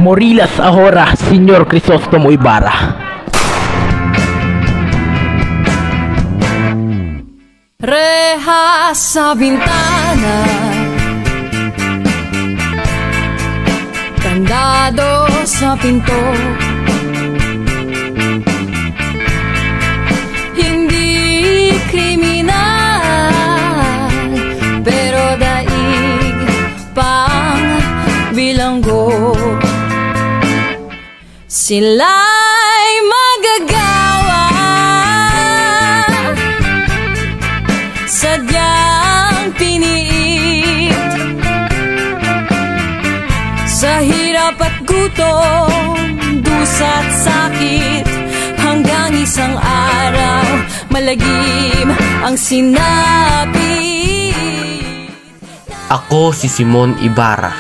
Morilas ahora, Señor Crisostomo Ibarra. Rehas sa bintana, kandado sa pinto, hindi kriminal, pero daig pang bilanggo. Sila'y magagawa, sadyang piniit, sa hirap at gutom, dusa't sakit, hanggang isang araw malagim ang sinapit. Ako si Simon Ibarra,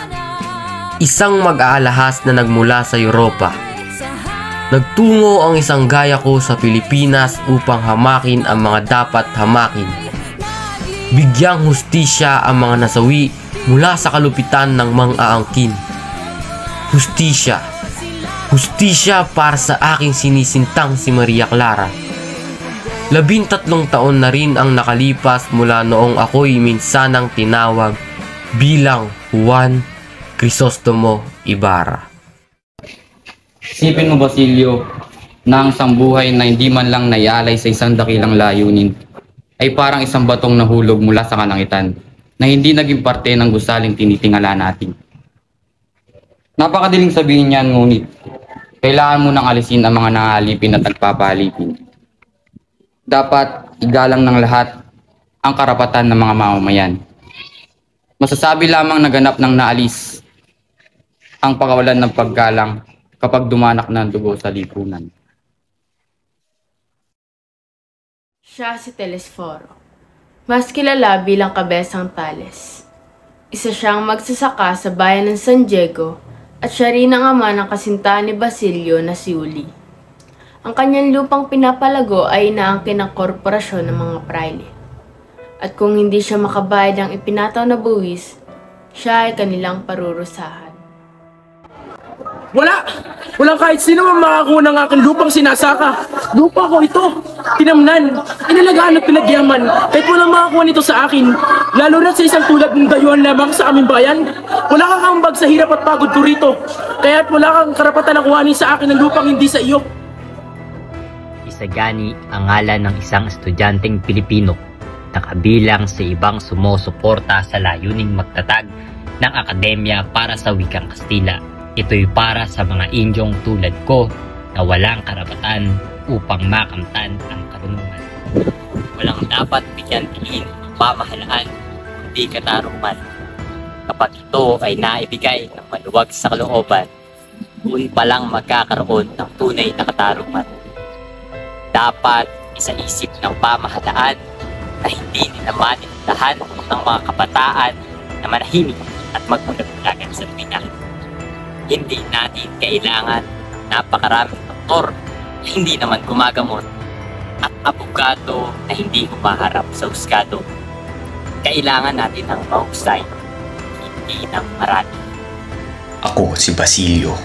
isang mag-aalahas na nagmula sa Europa. Nagtungo ang isang gaya ko sa Pilipinas upang hamakin ang mga dapat hamakin. Bigyang hustisya ang mga nasawi mula sa kalupitan ng mang-aangkin. Hustisya. Hustisya para sa aking sinisintang si Maria Clara. 13 taon na rin ang nakalipas mula noong ako'y minsanang tinawag bilang Juan Crisostomo Ibarra. Isipin mo, Basilio, na ang isang buhay na hindi man lang naialay sa isang dakilang layunin ay parang isang batong nahulog mula sa kalangitan na hindi naging parte ng gusaling tinitingala natin. Napakadiling sabihin niyan, ngunit kailangan mo nang alisin ang mga nangalipin at nagpapalipin. Dapat igalang ng lahat ang karapatan ng mga mamamayan. Masasabi lamang na ganap ng naalis ang pagkawalan ng paggalang kapag dumanak ng dugo sa lipunan. Siya si Telesforo, mas kilala bilang Kabesang Tales. Isa siyang magsasaka sa bayan ng San Diego at siya rin ang ama ng kasintahan ni Basilio na si Uli. Ang kanyang lupang pinapalago ay inaangkin ng korporasyon ng mga praile. At kung hindi siya makabayad ng ipinataw na buwis, siya ay kanilang parurusahan. Walang kahit sino man makakuha ng aking lupang sinasaka. Lupa ko ito, tinamnan, inalagaan at pinagyaman. Kahit walang makakuha nito sa akin, lalo na sa isang tulad ng dayuhan lamang sa aming bayan. Wala kang kambag sa hirap at pagod ko rito, kaya't wala kang karapatan na kuhanin sa akin ng lupang hindi sa iyo. Isagani ang ngalan ng isang estudyanteng Pilipino na kabilang sa ibang sumusuporta sa layuning magtatag ng akademya para sa wikang Kastila. Ito'y para sa mga Indyong tulad ko na walang karapatan upang makamtan ang karunungan. Walang dapat bigyan tingin ang pamahalaan kundi katarungan. Kapag ito ay naibigay ng maluwag sa kalooban, doon palang magkakaroon ng tunay na katarungan. Dapat isaisip ng pamahalaan na hindi nila manindahan ng mga kabataan na manahimik at magpulagpulagan sa Pinas. Hindi natin kailangan napakaraming doktor na hindi naman gumagamot at abogado na hindi humaharap sa husgado. Kailangan natin ng mahusay, hindi ng marami. Ako si Basilio,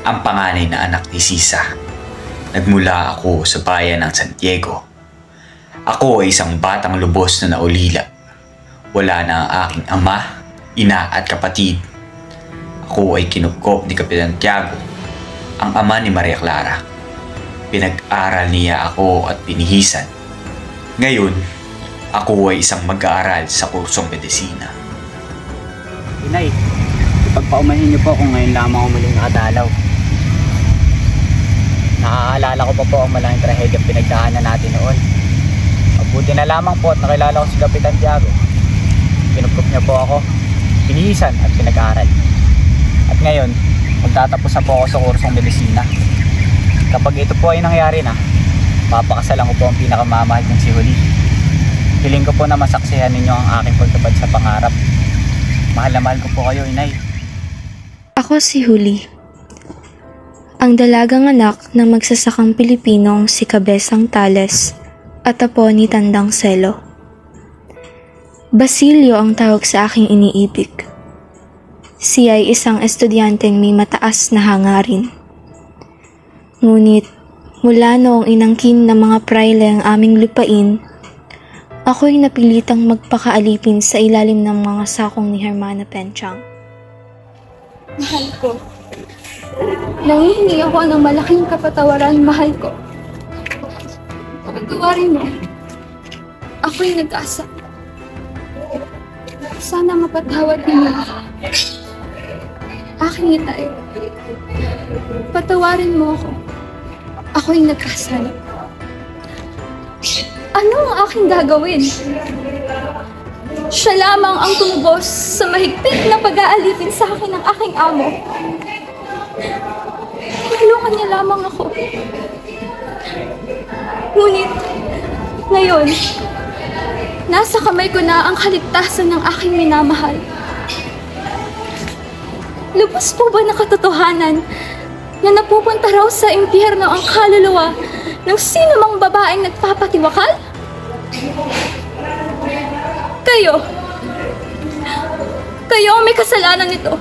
ang panganay na anak ni Sisa. Nagmula ako sa bayan ng San Diego. Ako ay isang batang lubos na naulila. Wala na ang aking ama, ina at kapatid. Ako ay kinupkop ni Kapitan Tiago, ang ama ni Maria Clara. Pinag-aral niya ako at pinihisan. Ngayon, ako ay isang mag-aaral sa kursong medisina. Inay, ipagpaumahin niyo po kung ngayon lamang umuling nakadalaw. Naaalala ko pa po ang malaking trahedya pinagdaanan natin noon. Mabuti na lamang po at nakilala ko si Kapitan Tiago. Kinupkop niya po ako, pinihisan at pinag-aaral. At ngayon, magtatapos na po ako sa kursong medisina. Kapag ito po ay nangyari na, papakasalan ko po ang pinakamamahal kong si Huli. Hiling ko po na masaksihan ninyo ang aking pagtupad sa pangarap. Mahal na mahal ko po kayo, Inay. Ako si Huli, ang dalagang anak ng magsasakang Pilipinong si Kabesang Tales at apo ni Tandang Selo. Basilio ang tawag sa aking iniibig. siya ay isang estudyanteng may mataas na hangarin. Ngunit, mula noong inangkin ng mga praile ang aming lupain, ako'y napilitang magpakaalipin sa ilalim ng mga sakong ni Hermana Penchang. Mahal ko. Nangihingi ako ng malaking kapatawaran, mahal ko. Pagtawarin mo. Ako'y nag-asa. Sana mapatawad niyo ako. Aking itay. Patawarin mo ako. Ako'y nagkasala. Ano ang aking gagawin? Siya lamang ang tumubos sa mahigpit na pag-aalipin sa akin ng aking amo. Tulungan niya lamang ako. Ngunit, ngayon, nasa kamay ko na ang kaligtasan ng aking minamahal. Lubos po ba na katotohanan na napupunta raw sa impyerno ang kaluluwa ng sino mang babaeng nagpapatiwakal? Kayo ang may kasalanan nito.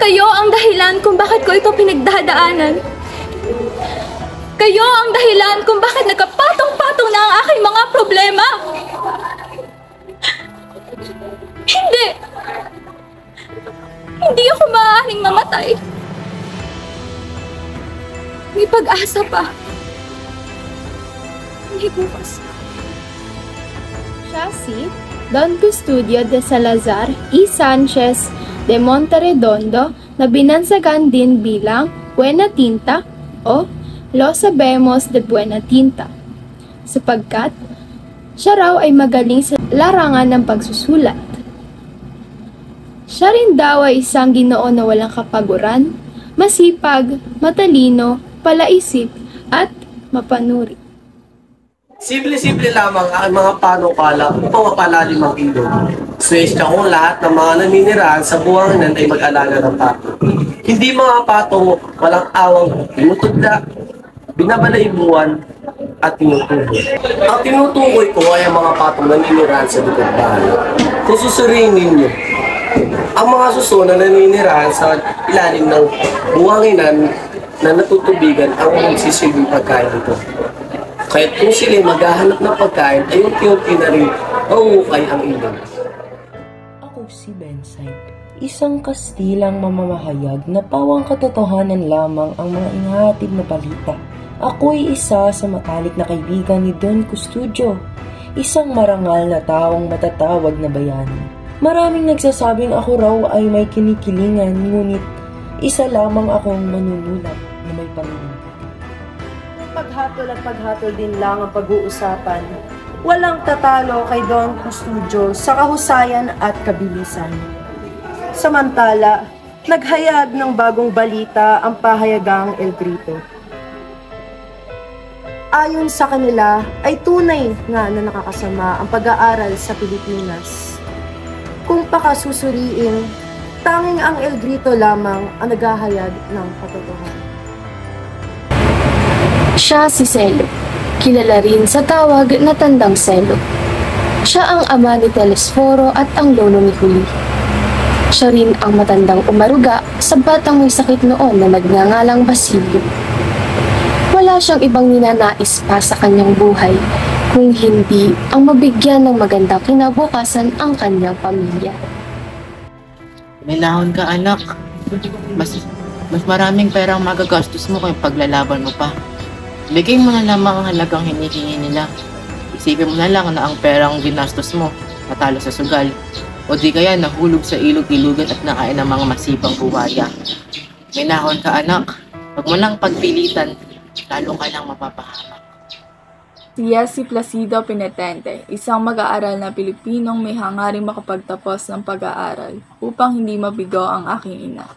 Kayo ang dahilan kung bakit ko ito pinagdadaanan. Kayo ang dahilan kung bakit nagkapatong-patong na ang aking mga problema. Hindi! Hindi ako maaaring mamatay. May pag-asa pa. Hindi bukas. Siya si Don Custodio de Salazar y Sanchez de Monterredondo na binansagan din bilang Buena Tinta o Los Sabemos de Buena Tinta sapagkat siya raw ay magaling sa larangan ng pagsusulat. Siya rin daw ay isang Ginoo na walang kapaguran, masipag, matalino, palaisip at mapanuri. Simple-simple lamang ang mga panukala upang mapalalim ang ilog. Suwestya kong lahat ng mga naninirahan sa buwanginan ay mag-alaga ng patong. Hindi mga patong walang awang tinutugda, binabalaibuan at tinutukoy. Ang tinutukoy ko ay ang mga patong naninirahan sa likod bahay. Kung susuriin ninyo, ang mga suso na naninirahan sa ilalim ng buwanginan na natutubigan ang magsisilbing pagkain nito. Kaya't kung sila'y maghahanap ng pagkain, ay unti-unti na rin mauukay ang ilog. Ako si Bensay, isang Kastilang mamamahayag na pawang katotohanan lamang ang mga inihatid na balita. Ako'y isa sa matalik na kaibigan ni Don Custodio, isang marangal na taong matatawag na bayani. Maraming nagsasabing ako raw ay may kinikilingan, ngunit isa lamang akong manunulat na may pamilya. Paghatol at paghatol din lang ang pag-uusapan. Walang tatalo kay Don Custodio sa kahusayan at kabilisan. Samantala, naghayag ng bagong balita ang pahayagang El Grito. Ayon sa kanila, ay tunay nga na nakakasama ang pag-aaral sa Pilipinas. Kung pakasusuriin, tanging ang El Grito lamang ang naghahayag ng katotohanan. Siya si Celo, kilala rin sa tawag na Tandang Celo. Siya ang ama ni Telesforo at ang lolo ni Huli. Siya rin ang matandang umaruga sa batang may sakit noon na nagngangalang Basilio. Wala siyang ibang ninanais pa sa kanyang buhay, kung hindi ang mabigyan ng magandang kinabukasan ang kanyang pamilya. Milahon ka anak, mas maraming perang magagastos mo kung paglalaban mo pa. Bigay mo na lamang ang halagang hinihingi nila. Isipin mo na lang na ang perang ginastos mo natalo sa sugal, o di kaya nahulog sa ilog-ilugan at nakain ng mga masipang buhaya. Minahon ka anak, wag mo lang pagpilitan, lalo ka lang mapapahamak. Siya si Placido Penitente, isang mag-aaral na Pilipinong may hangaring makapagtapos ng pag-aaral upang hindi mabigo ang aking ina.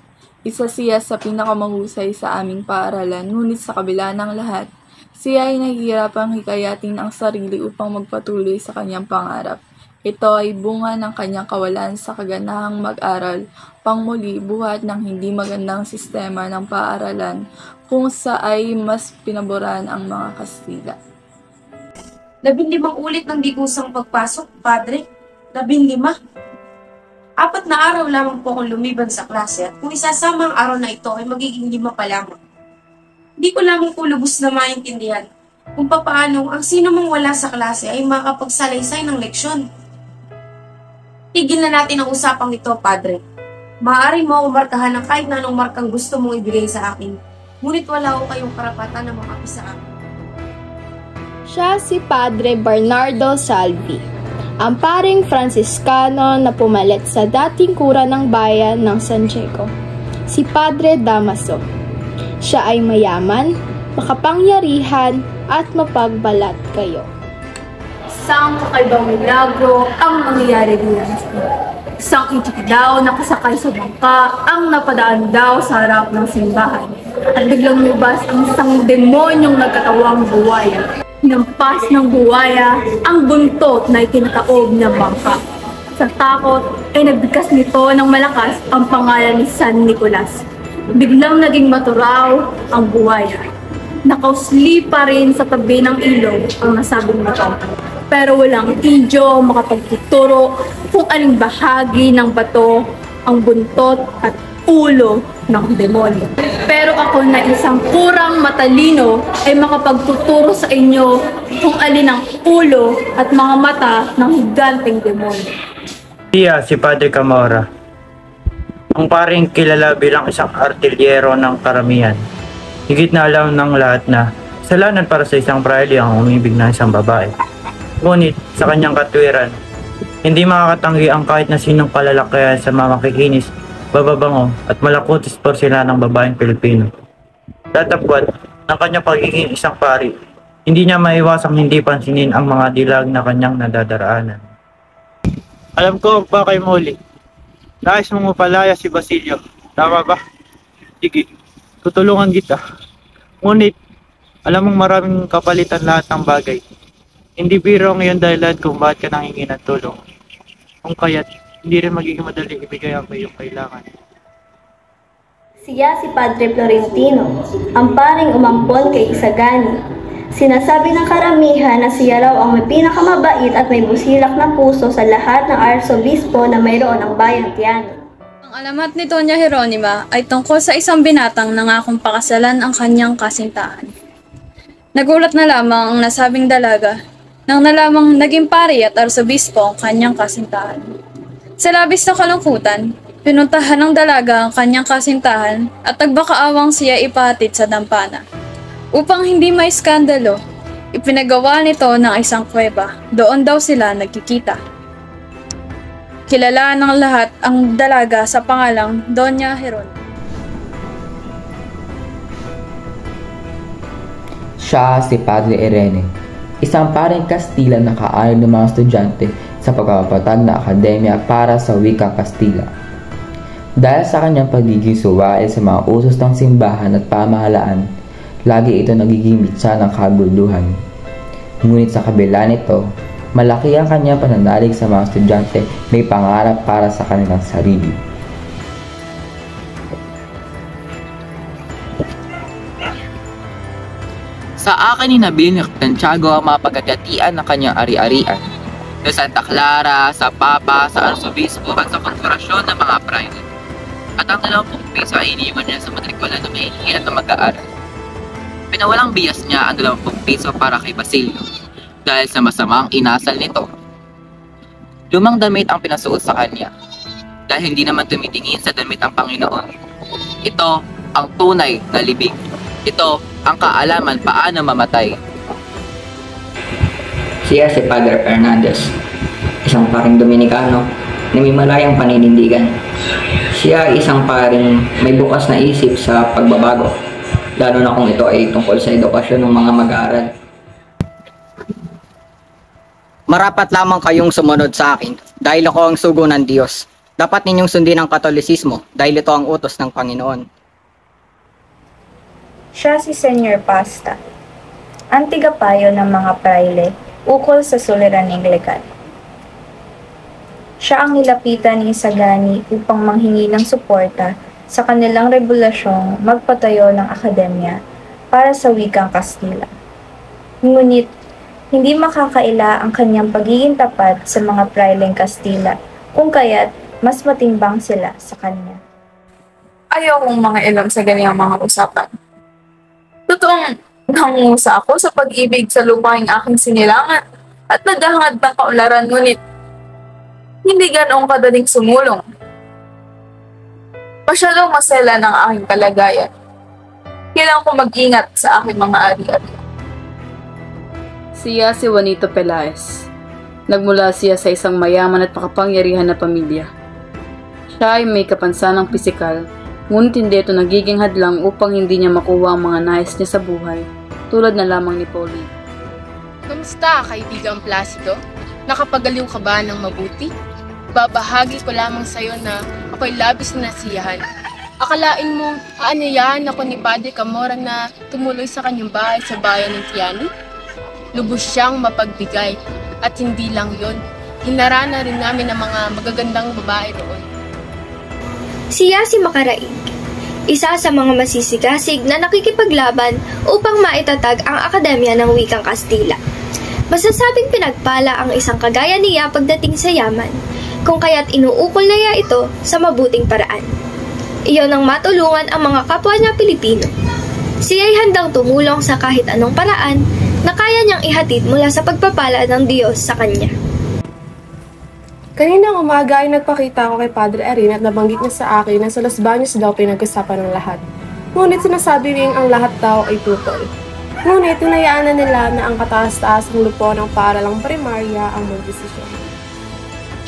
Isa siya sa pinakamahusay sa aming paaralan, ngunit sa kabila ng lahat, siya ay nahihirapang hikayatin ang sarili upang magpatuloy sa kanyang pangarap. Ito ay bunga ng kanyang kawalan sa kaganahang mag-aral, pangmuli buhat ng hindi magandang sistema ng paaralan kung saan mas pinaboran ang mga Kastila. 15 ulit ng digusang pagpasok, Padre. 15. 4 na araw lamang po akong lumiban sa klase at kung isasama ang araw na ito ay magiging 5 pa lamang. Hindi ko lamang po lubos na maintindihan kung papaano ang sino mang wala sa klase ay makapagsalaysay ng leksyon. Tigil na natin ang usapang ito, Padre. Maaari mo ako markahan ng kahit na anong markang gusto mong ibigay sa akin, ngunit wala ko kayong karapatan na makapi sa akin. Siya si Padre Bernardo Salvi, ang paring Franciscano na pumalit sa dating kura ng bayan ng San Diego, si Padre Damaso. Siya ay mayaman, makapangyarihan at mapagbalat kayo. Isang kakaibang milagro ang nangyayari diyan. Isang itik daw na kasakay sa bangka ang napadaan daw sa harap ng simbahan. At biglang lumabas ang isang demonyong nagkatawang buwaya. Hinampas ng buwaya ang buntot na itinataob ng bangka. Sa takot ay nagbigkas nito ng malakas ang pangalan ni San Nicolas. Biglang naging maturaw ang buwaya. Nakausli pa rin sa tabi ng ilog ang nasabing bato. Pero walang idyo makapagtuturo kung aling bahagi ng bato ang buntot at ulo ng demonyo. Pero ako na isang kurang matalino ay makapagtuturo sa inyo kung alin ang ulo at mga mata ng higanteng demonyo. Siya si Padre Camora, ang paring kilala bilang isang artilyero ng karamihan. Higit na alam ng lahat na kasalanan para sa isang praile ang umibig ng isang babae. Ngunit sa kanyang katwiran, hindi makakatanggi ang kahit na sinong kalalakayan sa mga makikinis, bababango at malakutis porsilanang babaeng Pilipino. Datapwat ng kanyang pagiging isang pari, hindi niya maiwasang hindi pansinin ang mga dilag na kanyang nadadaraanan. Alam ko ang pakay mo uli. Nais mong mapalaya si Basilio. Tama ba? Sige, tutulungan kita. Ngunit, alam mong maraming kapalitan lahat ng bagay. Hindi biro ang iyong dahilan kung bakit ka nanghingi ng tulong. Kung kaya't, hindi rin magiging madali ibigay ang iyong kailangan. Siya si Padre Florentino, ang paring umampon kay Isagani. Sinasabi ng karamihan na siya raw ang may pinakamabait at may busilak na puso sa lahat ng arsobispo na mayroon ang bayang Tiano. Ang alamat ni Doña Jeronima ay tungkol sa isang binatang nangakong pakasalan ang kanyang kasintahan. Nagulat na lamang ang nasabing dalaga nang nalamang naging pari at arsobispo ang kanyang kasintahan. Sa labis na kalungkutan, pinuntahan ng dalaga ang kanyang kasintahan at nagbakaawang siya ipahatid sa dampana. Upang hindi may skandalo, ipinagawa nito ng isang kuweba. Doon daw sila nagkikita. Kilala ng lahat ang dalaga sa pangalang Doña Jeronima. Siya si Padre Irene, isang paring Kastila na kaayon ng mga estudyante sa pagpapatag na akademya para sa wikang Kastila. Dahil sa kanyang pagiging suwail sa mga usos ng simbahan at pamahalaan, lagi ito nagiging mitsa ng kaguluhan. Ngunit sa kabila nito, malaki ang kanyang pananalig sa mga estudyante may pangarap para sa kanilang sarili. Sa akin inabili ni Santiago ang mga pagkagatian ng kanyang ari-arian. Sa Santa Clara, sa Papa, sa Arsobispo at sa konfigurasyon ng mga praile. At ang 20 piso ay iniwan niya sa matrikula na mahihiyan na mag-aaral. Pinawalang biyas niya ang 20 piso para kay Basilio dahil sa masamang inasal nito. Lumang damit ang pinasuot sa kanya dahil hindi naman tumitingin sa damit ang Panginoon. Ito ang tunay na libing. Ito ang kaalaman paano mamatay. Siya si Padre Hernandez, isang paring Dominikano na may malayang paninindigan. Siya ay isang paring may bukas na isip sa pagbabago, lalo na kung ito ay tungkol sa edukasyon ng mga mag-aaral. Marapat lamang kayong sumunod sa akin dahil ako ang sugo ng Diyos. Dapat ninyong sundin ang Katolisismo dahil ito ang utos ng Panginoon. Siya si Senyor Pasta, ang tigapayo ng mga praile ukol sa suliraning legal. Siya ang nilapitan ni Isagani upang manghingi ng suporta sa kanilang regulasyong magpatayo ng akademya para sa wikang Kastila. Ngunit, hindi makakaila ang kanyang pagiging tapat sa mga praileng Kastila, kung kaya't mas matimbang sila sa kanya. Ayaw kong mga ilam sa ganyang mga usapan. Totoong nangungusa ako sa pag-ibig sa lupaing aking sinilangan at naghahangad ng kaunlaran, ngunit hindi ganoong kadaling sumulong. Masyadong masela ng aking kalagayan. Kailangan ko mag-ingat sa aking mga ari-ari. Siya si Juanito Pelaez. Nagmula siya sa isang mayaman at makapangyarihan na pamilya. Siya ay may kapansanang pisikal, ngunit hindi ito nagiging hadlang upang hindi niya makuha ang mga nais niya sa buhay, tulad na lamang ni Pauline. Kamusta, kaibigang Placido? Nakapagaliw ka ba ng mabuti? Babahagi ko lamang sa'yo na ako'y labis na nasiyahan. Akalain mong aanyayahan ako ni Padre Camora na tumuloy sa kanyang bahay sa bayan ng Tiani? Lubos siyang mapagbigay, at hindi lang yon. Hinarana rin namin ang mga magagandang babae doon. Siya si Makaraig, isa sa mga masisigasig na nakikipaglaban upang maitatag ang Akademya ng Wikang Kastila. Masasabing pinagpala ang isang kagaya niya pagdating sa yaman, kung kaya't inuukol na niya ito sa mabuting paraan. Iyon ang matulungan ang mga kapwa niya Pilipino. Siya ay handang tumulong sa kahit anong paraan na kaya niyang ihatid mula sa pagpapala ng Diyos sa kanya. Kaninang umaga ay nagpakita ako kay Padre Erin at nabanggit niya sa akin na sa Los Baños daw pinag-usapan ng lahat. Ngunit sinasabi rin ang lahat daw ay tutol. Ngunit hinayaan na nila na ang kataas-taasang lupo ng paaralang primarya ang magdesisyon.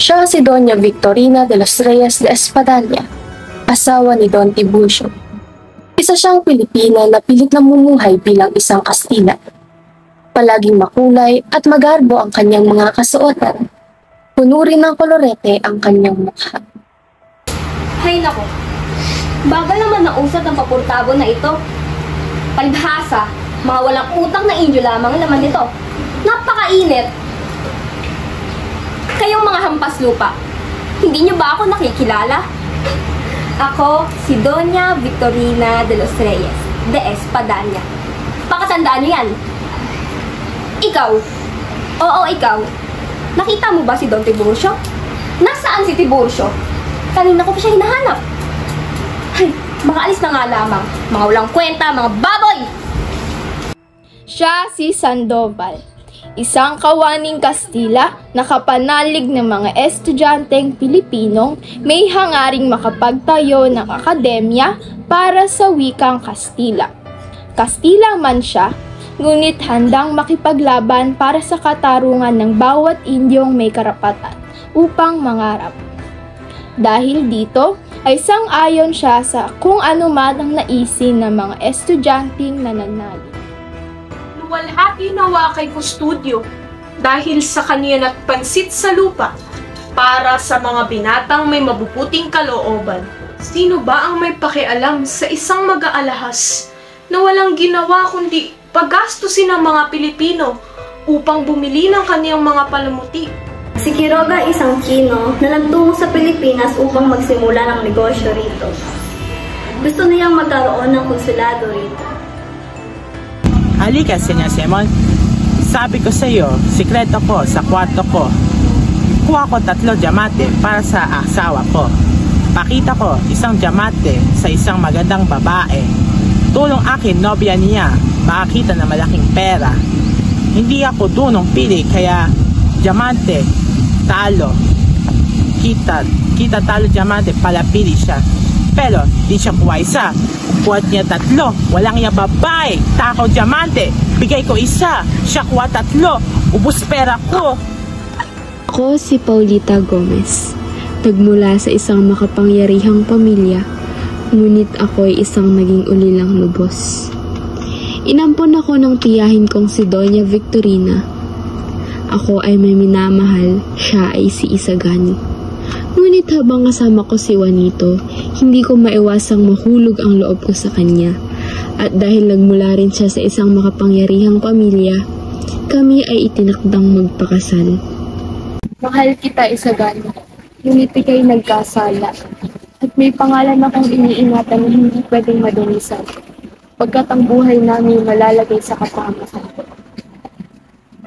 Siya si Doña Victorina de los Reyes de Espadaña, asawa ni Don Tiburcio. Isa siyang Pilipina na pilit namumuhay bilang isang Kastila. Palaging makulay at magarbo ang kanyang mga kasuotan. Puno rin ng kolorete ang kanyang mukha. Hay nako, bagal naman na usat ang papurtabo na ito. Palibhasa, mga walang utang na inyo lamang ang laman nito. Napakainit. Kayong mga hampas lupa, hindi niyo ba ako nakikilala? Ako si Doña Victorina de los Reyes de Espadaña. Pakatandaan niyo yan. Ikaw, oo ikaw, nakita mo ba si Don Tiburcio? Nasaan si Tiburcio? Kanina ko pa siya hinahanap. Ay, makaalis na nga lamang. Mga walang kwenta, mga baboy! Siya si Sandoval, isang kawaning Kastila na kapanalig ng mga estudyanteng Pilipinong may hangaring makapagtayo ng akademya para sa wikang Kastila. Kastila man siya, ngunit handang makipaglaban para sa katarungan ng bawat Indyong may karapatan upang mangarap. Dahil dito ay sang-ayon siya sa kung ano man ang naisin ng mga estudyanteng nananalig. Luwalhati nawa kay Kustudyo dahil sa kaniya nagpansit sa lupa para sa mga binatang may mabubuting kalooban. Sino ba ang may pakialam sa isang mag-aalahas na walang ginawa kundi paggastusin ng mga Pilipino upang bumili ng kaniyang mga palamuti? Si Quiroga ay isang Chino na nagtungo sa Pilipinas upang magsimula ng negosyo rito. Gusto niyang magkaroon ng konsulado rito. Halika, Senyor Simon. Sabi ko sa iyo, sikreto ko sa kwarto ko. Kuha ko 3 diamante para sa asawa ko. Pakita ko isang diamante sa isang magandang babae. Tulong akin, nobya niya, makakita na malaking pera. Hindi ako dunong pili, kaya diamante, talo. Kita talo diamante, pala pili siya. Pero di siya kuha isa. Kuha niya 3, walang niya babae. Takaw diamante, bigay ko isa. Siya kuha 3, ubos pera ko. Ako si Paulita Gomez, nagmula sa isang makapangyarihang pamilya. Ngunit ako'y isang naging ulilang lubos. Inampon ako ng tiyahin kong si Doña Victorina. Ako ay may minamahal, siya ay si Isagani. Ngunit habang kasama ko si Juanito, hindi ko maiwasang mahulog ang loob ko sa kanya. At dahil nagmula rin siya sa isang makapangyarihang pamilya, kami ay itinakdang magpakasal. Mahal kita, Isagani. Ngunit ika'y nagkasala. At may pangalan akong iniingatan na hindi pwedeng madunisan. Pagkat ang buhay namin malalagay sa kapahamakan.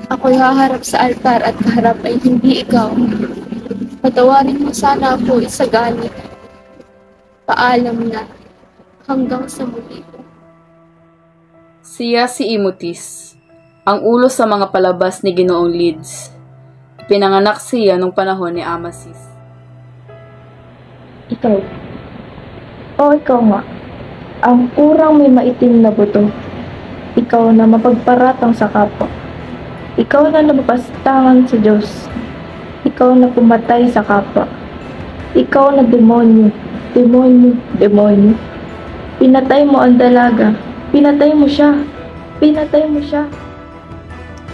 Ako'y haharap sa altar at kaharap ay hindi ikaw. Patawarin mo sana ako, Isagani. Paalam na. Hanggang sa muli. Siya si Imutis, ang ulo sa mga palabas ni Ginoong Leeds. Pinanganak siya nung panahon ni Amasis. Ikaw. Ikaw nga. Ang kurang may maitim na buto. Ikaw na mapagparatang sa kapwa. Ikaw na napapastangan sa Diyos. Ikaw na pumatay sa kapwa. Ikaw na demonyo. Demonyo. Pinatay mo ang dalaga. Pinatay mo siya.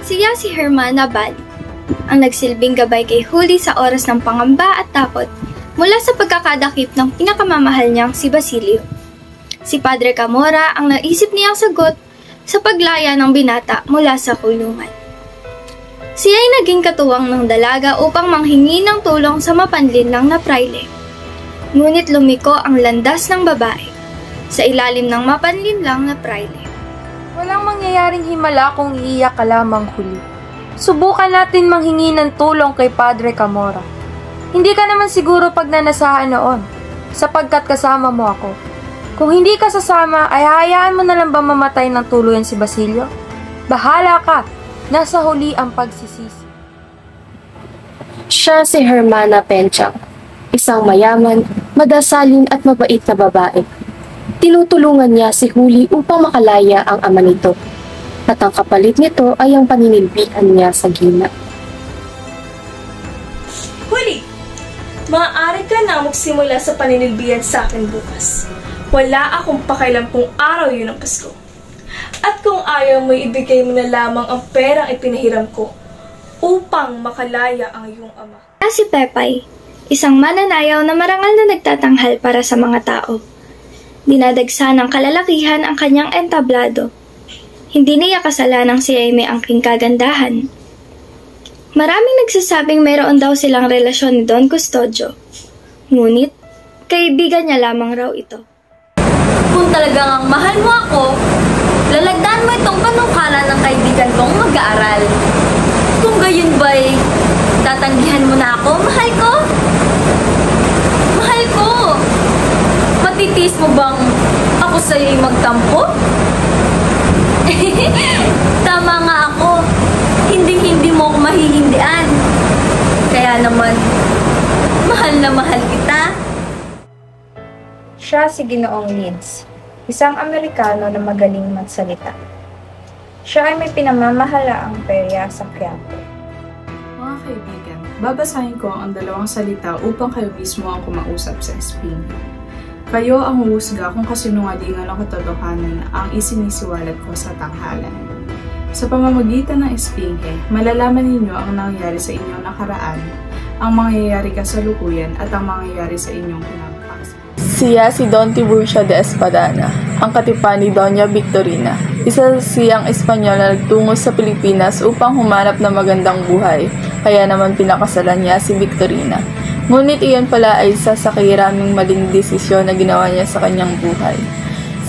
Siya si Hermana Bali, ang nagsilbing gabay kay Huli sa oras ng pangamba at takot mula sa pagkakadakip ng pinakamamahal niyang si Basilio. Si Padre Camorra ang naisip niyang sagot sa paglaya ng binata mula sa kulungan. Siya ay naging katuwang ng dalaga upang manghingi ng tulong sa mapanlinlang na praile. Ngunit lumiko ang landas ng babae sa ilalim ng mapanlinlang na praile. Walang mangyayaring himala kung iiyak ka lamang, Huli. Subukan natin manghingi ng tulong kay Padre Camorra. Hindi ka naman siguro pagnanasahan noon, sapagkat kasama mo ako. Kung hindi ka sasama, ay hayaan mo na lang ba mamatay ng tuluyan si Basilio? Bahala ka! Nasa huli ang pagsisisi. Siya si Hermana Penchang, isang mayaman, madasalin at mabait na babae. Tinutulungan niya si Huli upang makalaya ang ama nito, at ang kapalit nito ay ang paninilbihan niya sa gina. Huli! Maaari ka na magsimula sa paninilbihan sa akin bukas. Wala akong pakialam kung araw yun ang Pasko. At kung ayaw mo, ibigay mo na lamang ang perang ipinahiram ko upang makalaya ang iyong ama. Si Pepay, isang mananayaw na marangal na nagtatanghal para sa mga tao. Dinadagsa ng kalalakihan ang kanyang entablado. Hindi niya kasalanang siya ay may angking kagandahan. Maraming nagsasabing mayroon daw silang relasyon ni Don Custodio. Ngunit, kaibigan niya lamang raw ito. Kung talagang ang mahal mo ako, lalagdan mo itong panungkalan ng kaibigan kong mag-aaral. Kung gayon ba'y tatanggihan mo na ako, mahal ko? Mahal ko! Matitiis mo bang ako sa'yo'y magtampo? Tama nga ako. Hindi mo ako mahihindian. Kaya naman, mahal na mahal kita. Siya si Ginoong Leeds, isang Amerikano na magaling magsalita. Siya ay may pinamamahalaang perya sa Quiapo. Mga kaibigan, babasahin ko ang dalawang salita upang kayo mismo ang kumausap sa espinyo. Kayo ang huhusga kung kasinungalingan o katotohanan ang isinisiwalat ko sa tanghalan. Sa pamamagitan ng espinghe, malalaman ninyo ang nangyayari sa inyong nakaraan, ang mangyayari kasalukuyan at ang mangyayari sa inyong kinabukasan. Siya si Don Tiburcio de Espadana, ang katipan ni Doña Victorina. Isa siyang Espanyol na nagtungo sa Pilipinas upang humanap ng magandang buhay, kaya naman pinakasalan niya si Victorina. Ngunit iyon pala ay isa sa kiraming maling desisyon na ginawa niya sa kanyang buhay.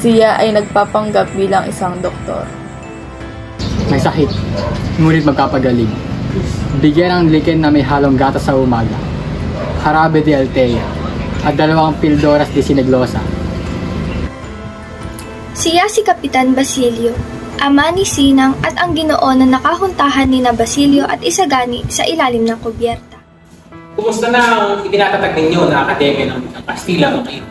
Siya ay nagpapanggap bilang isang doktor. May sakit, ngunit magkapagaling. Bigyan ng likin na may halong gatas sa umaga, harabe de altea, at 2 pildoras de sineglosa. Siya si Kapitan Basilio, ama ni Sinang at ang Ginoo na nakahuntahan ni na Basilio at Isagani sa ilalim ng kubyerta. Kumusta na ang itinatatag ninyo na Akademya ng Kastila ngayon?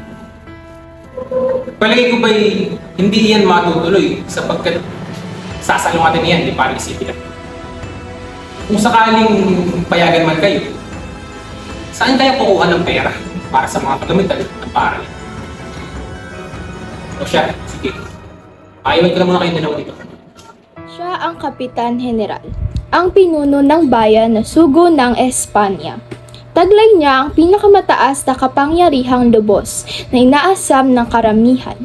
Palagay ko ba'y hindi iyan matutuloy sapagkat sasalungatin niyan ni Paring Sipila? Kung sakaling payagan man kayo, saan tayo kukuha ng pera para sa mga kagamitan ng paral? O siya, sige. Ayaw ko na muna kayo dalawa dito. Siya ang Kapitan General, ang pinuno ng bayan na sugo ng Espanya. Taglay niya ang pinakamataas na kapangyarihang lubos na inaasam ng karamihan.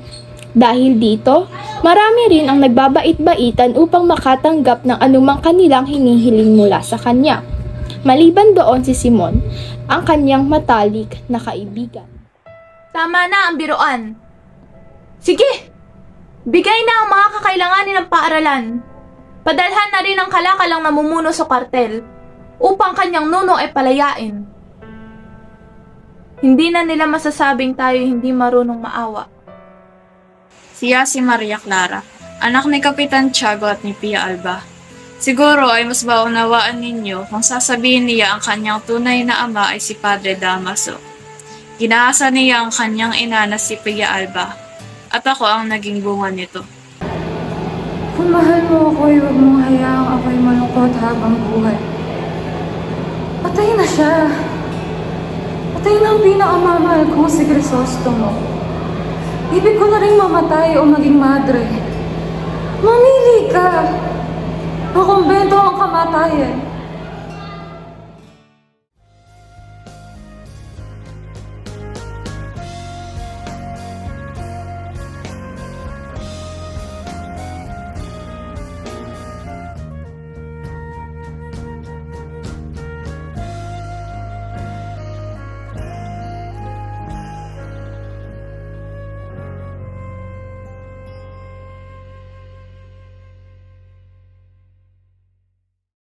Dahil dito, marami rin ang nagbabait-baitan upang makatanggap ng anumang kanilang hinihiling mula sa kanya. Maliban doon si Simon, ang kanyang matalik na kaibigan. Tama na ang biruan. Sige! Bigay na ang mga kakailanganin ng paaralan. Padalhan na rin ang kalakalang namumuno sa kartel upang kanyang nuno ay palayain. Hindi na nila masasabing tayo hindi marunong maawa. Siya si Maria Clara, anak ni Kapitan Tiago at ni Pia Alba. Siguro ay mas maunawaan ninyo kung sasabihin niya ang kanyang tunay na ama ay si Padre Damaso. Ginaasa niya ang kanyang ina na si Pia Alba, at ako ang naging bunga nito. Kung mahal mo ako, huwag mong hayaang ako'y malungkot habang buhay. Patay na siya. Patay na ang pinakamamahal kong si Crisostomo. Ibig ko na rin mamatay o maging madre. Mamili ka! Ang kumbento ang kamatayan.